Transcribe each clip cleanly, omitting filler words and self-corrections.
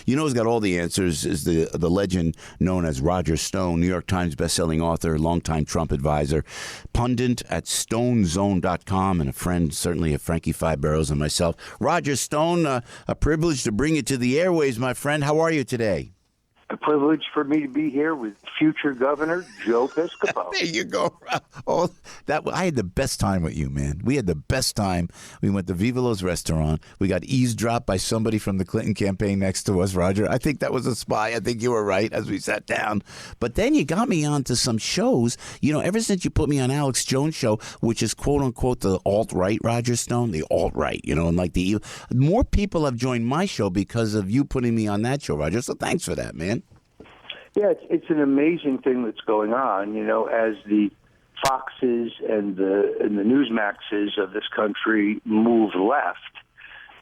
You know who's got all the answers is the legend known as Roger Stone, New York Times bestselling author, longtime Trump advisor, pundit at stonezone.com, and a friend, certainly, of Frankie Five Barrels and myself. Roger Stone, a privilege to bring you to the airways, my friend. How are you today? A privilege for me to be here with future Governor Joe Piscopo. There you go. Oh, I had the best time with you, man. We had the best time. We went to Viva Los restaurant. We got eavesdropped by somebody from the Clinton campaign next to us, Roger. I think that was a spy. I think you were right as we sat down. But then you got me onto some shows. You know, ever since you put me on Alex Jones' show, which is quote unquote the alt-right, Roger Stone, the alt-right, you know, and like more people have joined my show because of you putting me on that show, Roger. So thanks for that, man. Yeah, it's an amazing thing that's going on, you know, as the Foxes and the Newsmaxes of this country move left.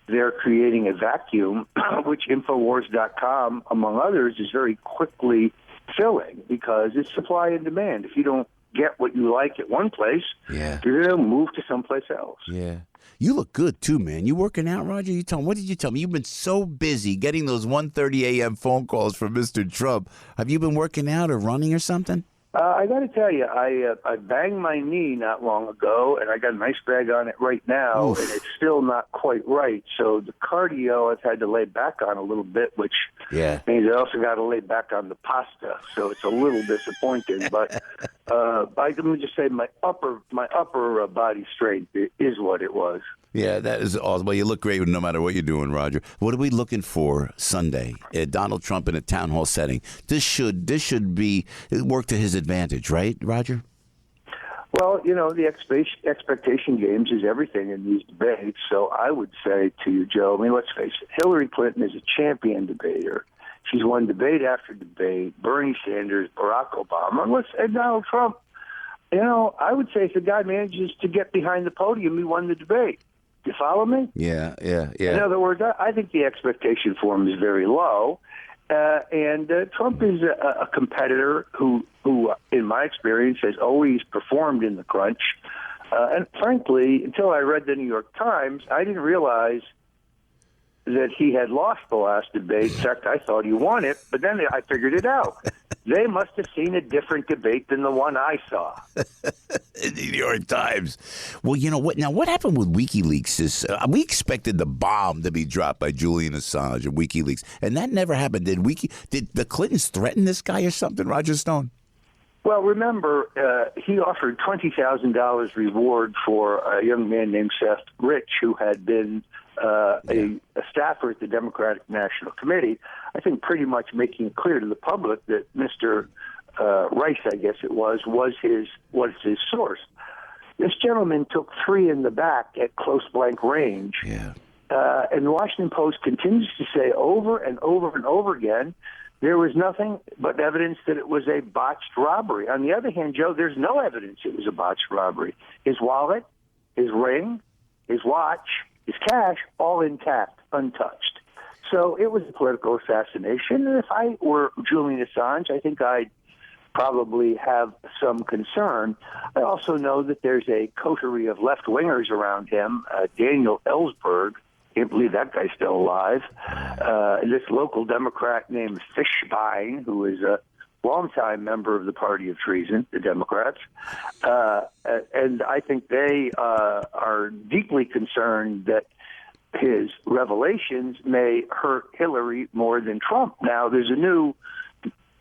They're creating a vacuum, which Infowars.com, among others, is very quickly filling because it's supply and demand. If you don't get what you like at one place, you're going to move to someplace else. Yeah. You look good, too, man. You working out, Roger? What did you tell me? You've been so busy getting those 1:30 a.m. phone calls from Mr. Trump. Have you been working out or running or something? I got to tell you, I banged my knee not long ago, and I got an ice bag on it right now, and it's still not quite right. So the cardio I've had to lay back on a little bit, which means I also got to lay back on the pasta. So it's a little disappointing. But let me just say, my upper body strength is what it was. Yeah, that is awesome. Well, you look great no matter what you're doing, Roger. What are we looking for Sunday? Donald Trump in a town hall setting. This should be work to his advantage, right, Roger? Well, you know, the expectation games is everything in these debates. So I would say to you, Joe, I mean, let's face it, Hillary Clinton is a champion debater. She's won debate after debate. Bernie Sanders, Barack Obama, and Donald Trump. You know, I would say if the guy manages to get behind the podium, he won the debate. You follow me? Yeah. In other words, I think the expectation for him is very low. And Trump is a competitor who, in my experience, has always performed in the crunch. And frankly, until I read the New York Times, I didn't realize that he had lost the last debate. In fact, I thought he won it, but then I figured it out. They must have seen a different debate than the one I saw. In the New York Times. Well, you know what? Now, what happened with WikiLeaks? We expected the bomb to be dropped by Julian Assange and WikiLeaks, and that never happened. Did the Clintons threaten this guy or something, Roger Stone? Well, remember, he offered $20,000 reward for a young man named Seth Rich, who had been a staffer at the Democratic National Committee, I think pretty much making it clear to the public that Mr. Rice, I guess it was his source. This gentleman took three in the back at close blank range. Yeah. And the Washington Post continues to say over and over and over again, there was nothing but evidence that it was a botched robbery. On the other hand, Joe, there's no evidence it was a botched robbery. His wallet, his ring, his watch, his cash, all intact, untouched. So it was a political assassination. And if I were Julian Assange, I think I'd probably have some concern. I also know that there's a coterie of left-wingers around him. Daniel Ellsberg, can't believe that guy's still alive. This local Democrat named Fishbein, who is a longtime member of the Party of Treason, the Democrats. And I think they are deeply concerned that his revelations may hurt Hillary more than Trump. Now, there's a new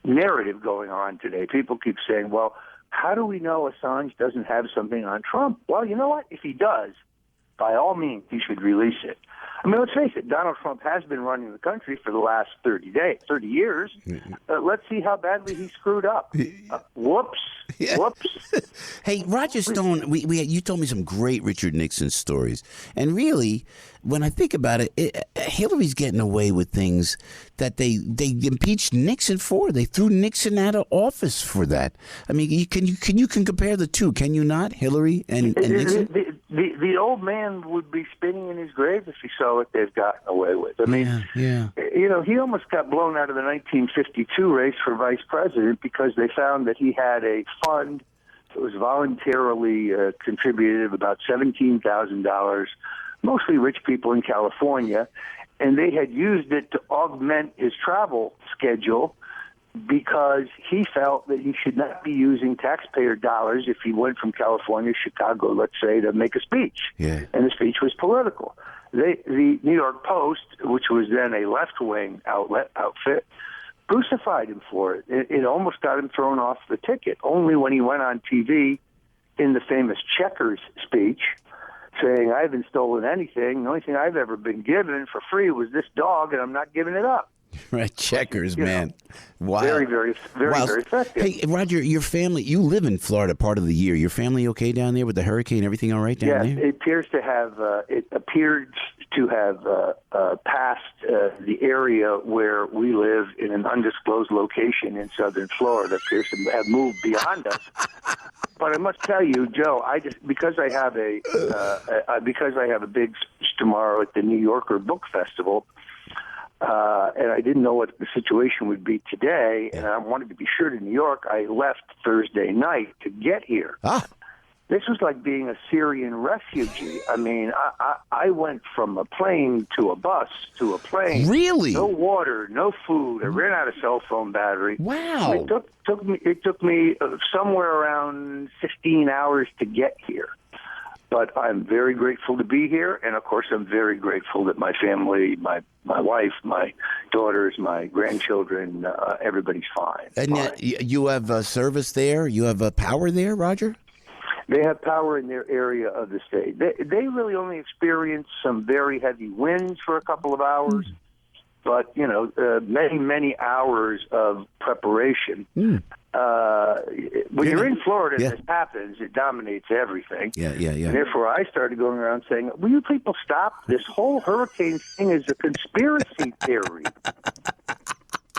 narrative going on today. People keep saying, well, how do we know Assange doesn't have something on Trump? Well, you know what? If he does, by all means, he should release it. I mean, let's face it, Donald Trump has been running the country for the last 30 years. Let's see how badly he screwed up. Whoops. Hey, Roger Stone, you told me some great Richard Nixon stories. And really, when I think about it, Hillary's getting away with things that they impeached Nixon for. They threw Nixon out of office for that. I mean, you can compare the two, can you not, Hillary and Nixon? The old man would be spinning in his grave if he saw what they've gotten away with. I mean, you know, he almost got blown out of the 1952 race for vice president because they found that he had a fund that was voluntarily contributed of about $17,000, mostly rich people in California. and they had used it to augment his travel schedule because he felt that he should not be using taxpayer dollars if he went from California, Chicago, let's say, to make a speech. Yeah. And the speech was political. The New York Post, which was then a left-wing outfit, crucified him for it. It almost got him thrown off the ticket. Only when he went on TV in the famous Checkers speech saying, I haven't stolen anything. The only thing I've ever been given for free was this dog, and I'm not giving it up. Right, Checkers, man. Wow. Very, very, very effective. Hey, Roger, your family, you live in Florida part of the year. Your family okay down there with the hurricane? Everything all right down there? Yeah, it appears to have passed the area where we live in an undisclosed location in southern Florida. It appears to have moved beyond us. But I must tell you, Joe, because I have a big speech tomorrow at the New Yorker Book Festival. And I didn't know what the situation would be today, and I wanted to be sure to New York. I left Thursday night to get here. This was like being a Syrian refugee. I mean, I went from a plane to a bus to a plane. Really? No water, no food. I ran out of cell phone battery. Wow. It took me somewhere around 15 hours to get here. But I'm very grateful to be here, and of course I'm very grateful that my family, my wife, my daughters, my grandchildren, everybody's fine. And you have service there? You have power there, Roger? They have power in their area of the state. They really only experience some very heavy winds for a couple of hours, but, many, many hours of preparation. When you're in Florida and this happens, it dominates everything. Yeah. And therefore, I started going around saying, will you people stop? This whole hurricane thing is a conspiracy theory.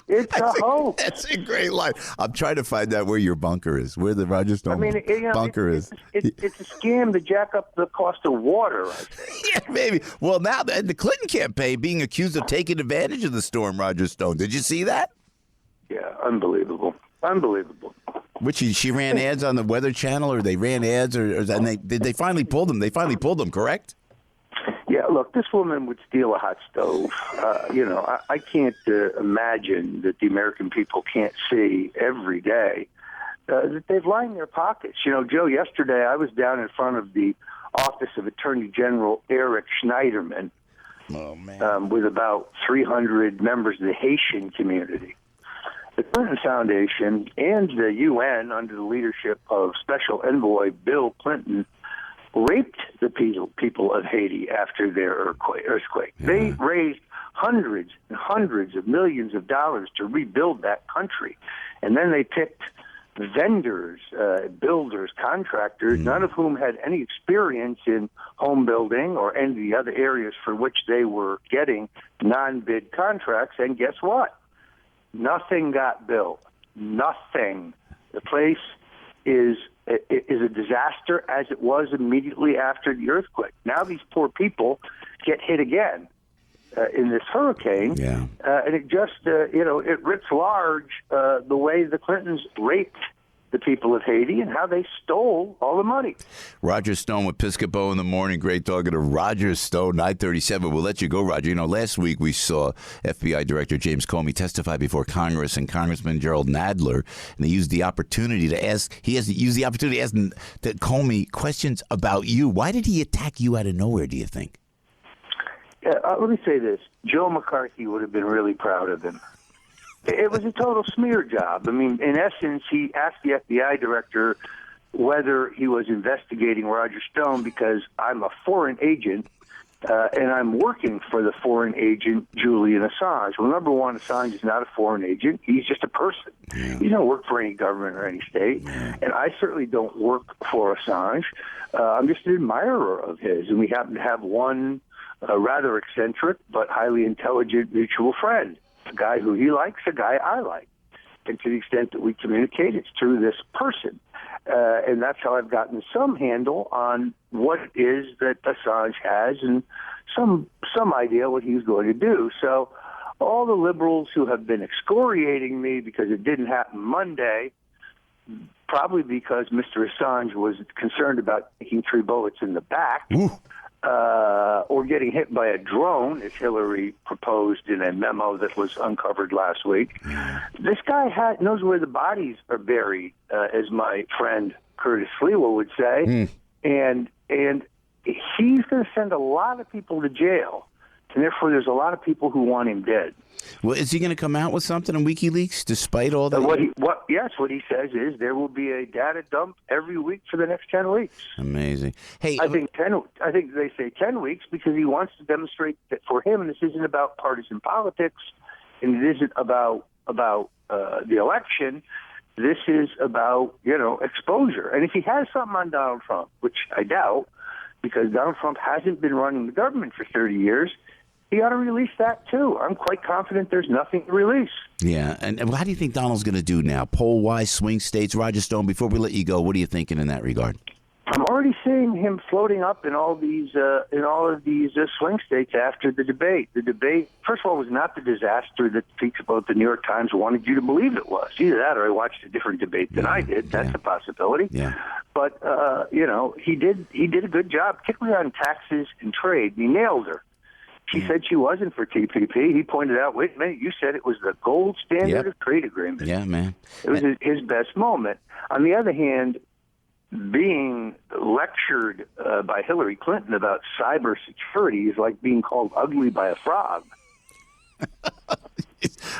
It's a hoax. That's a great line. I'm trying to find out where your bunker is, where the Roger Stone bunker is. It's a scam to jack up the cost of water, I think. Yeah, maybe. Well, now the Clinton campaign being accused of taking advantage of the storm, Roger Stone. Did you see that? Yeah, unbelievable. Which she ran ads on the Weather Channel, or they ran ads, and they finally pulled them. They finally pulled them, correct? Yeah, look, this woman would steal a hot stove. I can't imagine that the American people can't see every day that they've lined their pockets. Joe, yesterday I was down in front of the Office of Attorney General Eric Schneiderman with about 300 members of the Haitian community. The Clinton Foundation and the UN, under the leadership of Special Envoy Bill Clinton, raped the people of Haiti after their earthquake. Yeah. They raised hundreds and hundreds of millions of dollars to rebuild that country. And then they picked vendors, builders, contractors, none of whom had any experience in home building or any of the other areas for which they were getting non-bid contracts. And guess what? Nothing got built. Nothing. The place is a disaster, as it was immediately after the earthquake. Now these poor people get hit again in this hurricane, and it just it rips large the way the Clintons raped the people of Haiti and how they stole all the money. Roger Stone with Piscopo in the morning. Great talking to Roger Stone, 937. We'll let you go, Roger. Last week we saw FBI Director James Comey testify before Congress and Congressman Gerald Nadler, and they used the opportunity to ask Comey questions about you. Why did he attack you out of nowhere, do you think? Let me say this. Joe McCarthy would have been really proud of him. It was a total smear job. I mean, in essence, he asked the FBI director whether he was investigating Roger Stone because I'm a foreign agent and I'm working for the foreign agent Julian Assange. Well, number one, Assange is not a foreign agent. He's just a person. Yeah. He don't work for any government or any state. Yeah. And I certainly don't work for Assange. I'm just an admirer of his. And we happen to have one rather eccentric but highly intelligent mutual friend. A guy who he likes, a guy I like. And to the extent that we communicate, it's through this person. And that's how I've gotten some handle on what it is that Assange has and some idea what he's going to do. So all the liberals who have been excoriating me because it didn't happen Monday, probably because Mr. Assange was concerned about taking 3 bullets in the back, or getting hit by a drone, as Hillary proposed in a memo that was uncovered last week. This guy knows where the bodies are buried, as my friend Curtis Sliwa would say, and he's going to send a lot of people to jail, and therefore there's a lot of people who want him dead. Well, is he going to come out with something in WikiLeaks, despite all that? What he says is there will be a data dump every week for the next 10 weeks. Amazing. Hey, I think they say 10 weeks because he wants to demonstrate that for him this isn't about partisan politics, and it isn't about the election. This is about exposure. And if he has something on Donald Trump, which I doubt, because Donald Trump hasn't been running the government for 30 years. He ought to release that, too. I'm quite confident there's nothing to release. Yeah. And how do you think Donald's going to do now? Poll-wise, swing states, Roger Stone, before we let you go, what are you thinking in that regard? I'm already seeing him floating up in all of these swing states after the debate. The debate, first of all, was not the disaster that Piscopo at the New York Times wanted you to believe it was. Either that or I watched a different debate than I did. That's a possibility. Yeah. But, he did a good job, particularly on taxes and trade. He nailed her. She said she wasn't for TPP. He pointed out, wait a minute, you said it was the gold standard of trade agreement. Yeah, man. It was his best moment. On the other hand, being lectured by Hillary Clinton about cybersecurity is like being called ugly by a frog.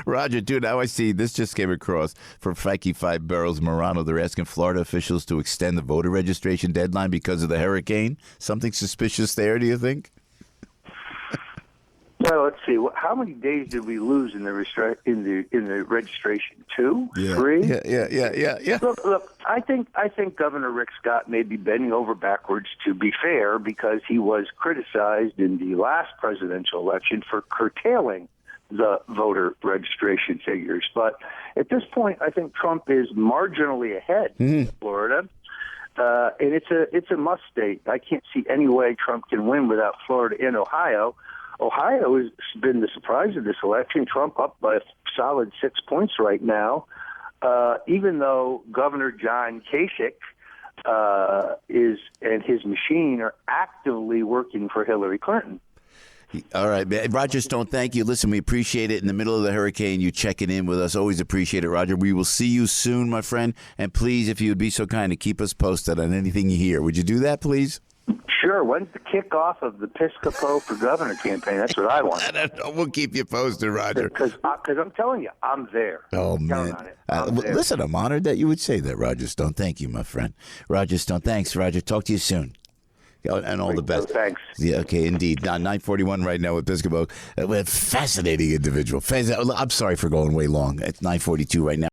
Roger, dude, now I see this just came across from Feige 5 Barrels Morano. They're asking Florida officials to extend the voter registration deadline because of the hurricane. Something suspicious there, do you think? Well, let's see. How many days did we lose in the registration? 2, 3? Yeah. Look. I think Governor Rick Scott may be bending over backwards to be fair because he was criticized in the last presidential election for curtailing the voter registration figures. But at this point, I think Trump is marginally ahead in Florida. And it's a must state. I can't see any way Trump can win without Florida and Ohio. Ohio has been the surprise of this election. Trump up by a solid 6 points right now, even though Governor John Kasich and his machine are actively working for Hillary Clinton. All right, man. Roger Stone, thank you. Listen, we appreciate it. In the middle of the hurricane, you checking in with us. Always appreciate it, Roger. We will see you soon, my friend. And please, if you would be so kind to keep us posted on anything you hear. Would you do that, please? Sure. When's the kickoff of the Piscopo for Governor campaign? That's what I want. I don't know. We'll keep you posted, Roger. Because I'm telling you, I'm there. Oh, man. Listen, I'm honored that you would say that, Roger Stone. Thank you, my friend. Roger Stone, thanks, Roger. Talk to you soon. And all the best. Thanks. Yeah, okay, indeed. Now, 9:41 right now with Piscopo. Fascinating individual. I'm sorry for going way long. It's 9:42 right now.